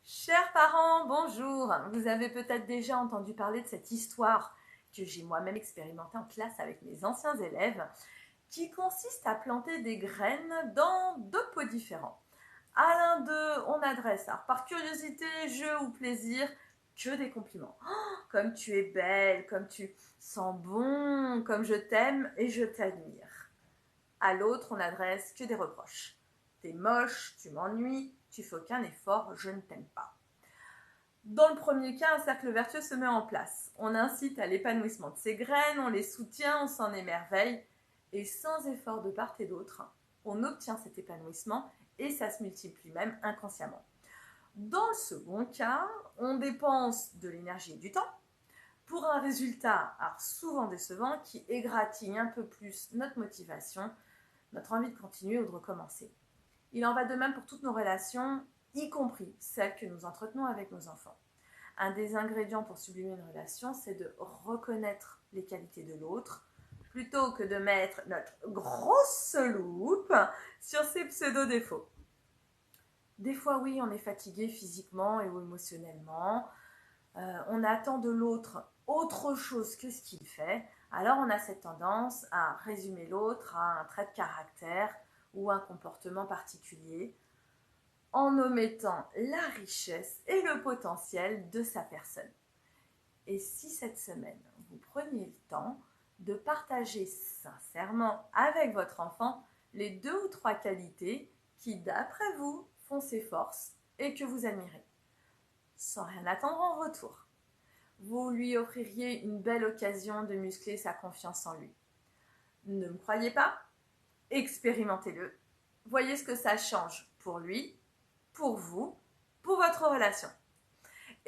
Chers parents, bonjour. Vous avez peut-être déjà entendu parler de cette histoire que j'ai moi-même expérimentée en classe avec mes anciens élèves, qui consiste à planter des graines dans deux pots différents. À l'un d'eux, on adresse, alors par curiosité, jeu ou plaisir, que des compliments. Oh, comme tu es belle, comme tu sens bon, comme je t'aime et je t'admire. À l'autre, on adresse que des reproches. T'es moche, tu m'ennuies, tu fais aucun effort, je ne t'aime pas. Dans le premier cas, un cercle vertueux se met en place. On incite à l'épanouissement de ces graines, on les soutient, on s'en émerveille, et sans effort de part et d'autre, on obtient cet épanouissement et ça se multiplie même inconsciemment. Dans le second cas, on dépense de l'énergie et du temps pour un résultat, alors souvent décevant, qui égratigne un peu plus notre motivation, notre envie de continuer ou de recommencer. Il en va de même pour toutes nos relations, y compris celles que nous entretenons avec nos enfants. Un des ingrédients pour sublimer une relation, c'est de reconnaître les qualités de l'autre, plutôt que de mettre notre grosse loupe sur ses pseudo-défauts. Des fois, oui, on est fatigué physiquement et ou émotionnellement. On attend de l'autre autre chose que ce qu'il fait. Alors, on a cette tendance à résumer l'autre à un trait de caractère ou un comportement particulier, en omettant la richesse et le potentiel de sa personne. Et si cette semaine, vous preniez le temps de partager sincèrement avec votre enfant les 2 ou 3 qualités qui, d'après vous, font ses forces et que vous admirez, sans rien attendre en retour. Vous lui offririez une belle occasion de muscler sa confiance en lui. Ne me croyez pas? Expérimentez-le. Voyez ce que ça change pour lui, pour vous, pour votre relation.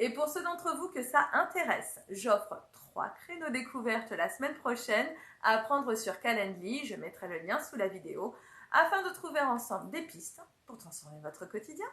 Et pour ceux d'entre vous que ça intéresse, j'offre 3 créneaux découvertes la semaine prochaine à prendre sur Calendly, je mettrai le lien sous la vidéo, afin de trouver ensemble des pistes pour transformer votre quotidien.